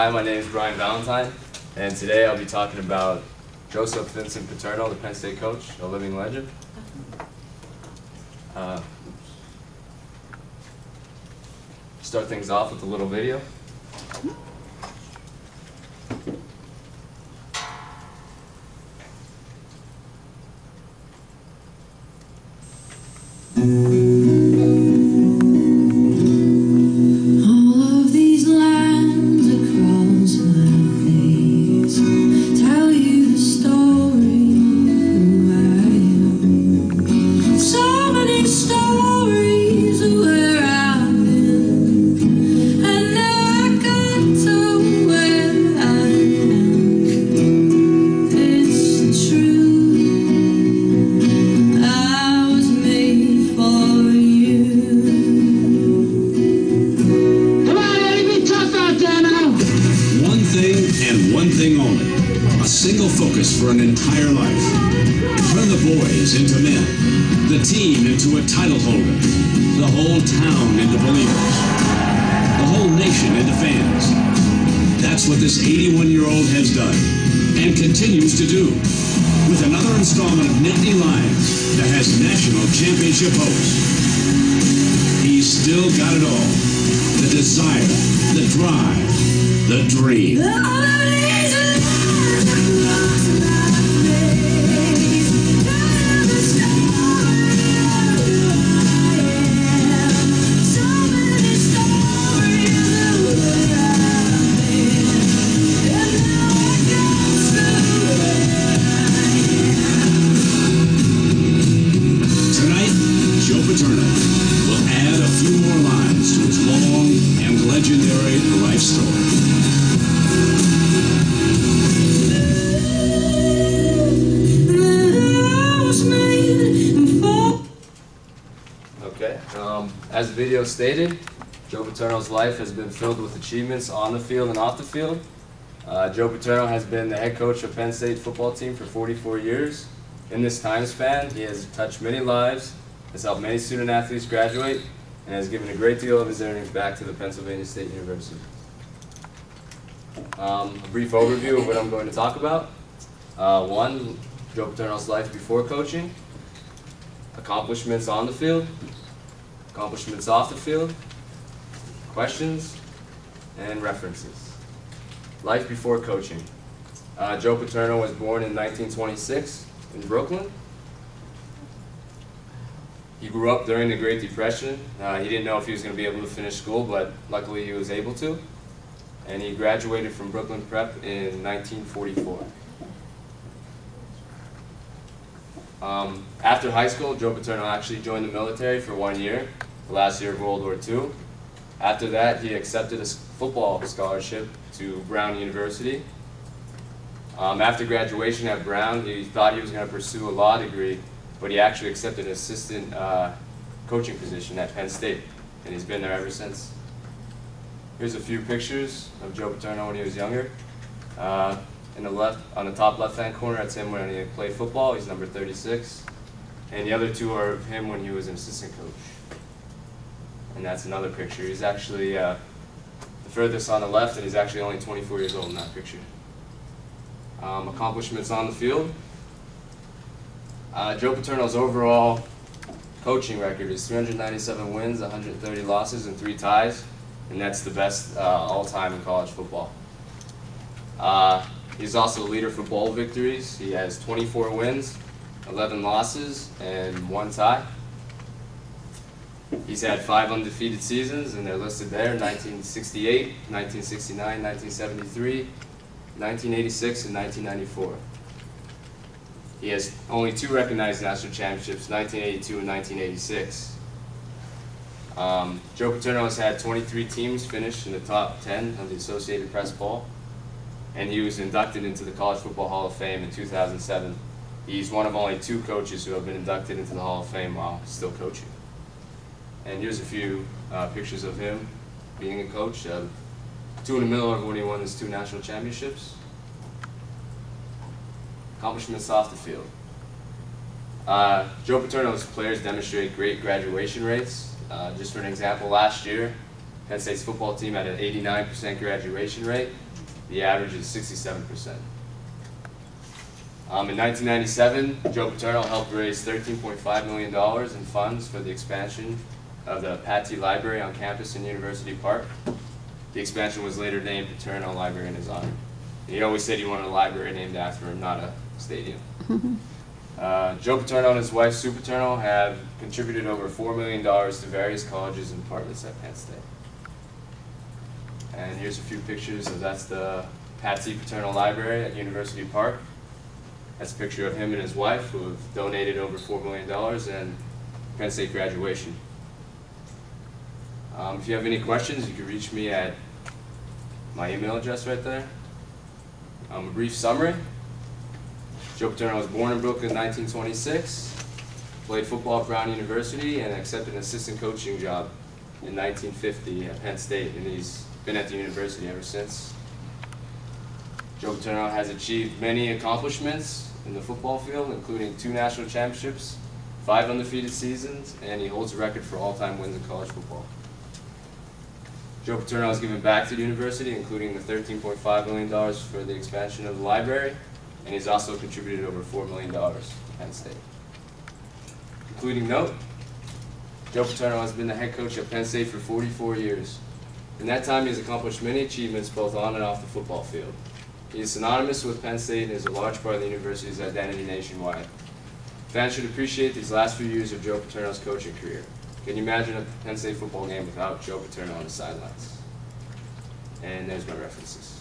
Hi, my name is Brian Valentine, and today I'll be talking about Joseph Vincent Paterno, the Penn State coach, a living legend. Start things off with a little video. One thing only, a single focus for an entire life. Turn the boys into men, the team into a title holder, the whole town into believers, the whole nation into fans. That's what this 81-year-old has done, and continues to do, with another installment of Nittany Lions that has national championship hopes. He's still got it all, the desire, the drive, the dream. Paterno will add a few more lines to his long and legendary life story. Okay, as the video stated, Joe Paterno's life has been filled with achievements on the field and off the field. Joe Paterno has been the head coach of Penn State football team for 44 years. In this time span, he has touched many lives, has helped many student athletes graduate, and has given a great deal of his earnings back to the Pennsylvania State University. A brief overview of what I'm going to talk about. One, Joe Paterno's life before coaching, accomplishments on the field, accomplishments off the field, questions, and references. Life before coaching. Joe Paterno was born in 1926 in Brooklyn. He grew up during the Great Depression. He didn't know if he was going to be able to finish school, but luckily he was able to. And he graduated from Brooklyn Prep in 1944. After high school, Joe Paterno actually joined the military for 1 year, the last year of World War II. After that, he accepted a football scholarship to Brown University. After graduation at Brown, he thought he was going to pursue a law degree, but he actually accepted an assistant coaching position at Penn State, and he's been there ever since. Here's a few pictures of Joe Paterno when he was younger. On the top left-hand corner, that's him when he played football. He's number 36. And the other two are of him when he was an assistant coach. And that's another picture. He's actually the furthest on the left, and he's actually only 24 years old in that picture. Accomplishments on the field. Joe Paterno's overall coaching record is 397 wins, 130 losses, and 3 ties, and that's the best all-time in college football. He's also the leader for bowl victories. He has 24 wins, 11 losses, and 1 tie. He's had 5 undefeated seasons, and they're listed there: 1968, 1969, 1973, 1986, and 1994. He has only 2 recognized national championships, 1982 and 1986. Joe Paterno has had 23 teams finish in the top 10 of the Associated Press poll, and he was inducted into the College Football Hall of Fame in 2007. He's one of only 2 coaches who have been inducted into the Hall of Fame while still coaching. And here's a few pictures of him being a coach. 2 in the middle of when he won his 2 national championships. Accomplishments off the field. Joe Paterno's players demonstrate great graduation rates. Just for an example, last year, Penn State's football team had an 89% graduation rate, The average is 67%. In 1997, Joe Paterno helped raise $13.5 million in funds for the expansion of the Pattee Library on campus in University Park. The expansion was later named Paterno Library in his honor. And he always said he wanted a library named after him, not a stadium. Joe Paterno and his wife, Sue Paterno, have contributed over $4 million to various colleges and departments at Penn State. And here's a few pictures of that's the Pattee Paterno Library at University Park. That's a picture of him and his wife, who have donated over $4 million and Penn State graduation. If you have any questions, you can reach me at my email address right there. A brief summary. Joe Paterno was born in Brooklyn in 1926, played football at Brown University, and accepted an assistant coaching job in 1950 at Penn State, and he's been at the university ever since. Joe Paterno has achieved many accomplishments in the football field, including 2 national championships, 5 undefeated seasons, and he holds the record for all-time wins in college football. Joe Paterno has given back to the university, including the $13.5 million for the expansion of the library, and he's also contributed over $4 million to Penn State. Concluding note, Joe Paterno has been the head coach at Penn State for 44 years. In that time, he has accomplished many achievements both on and off the football field. He is synonymous with Penn State and is a large part of the university's identity nationwide. Fans should appreciate these last few years of Joe Paterno's coaching career. Can you imagine a Penn State football game without Joe Paterno on the sidelines? And there's my references.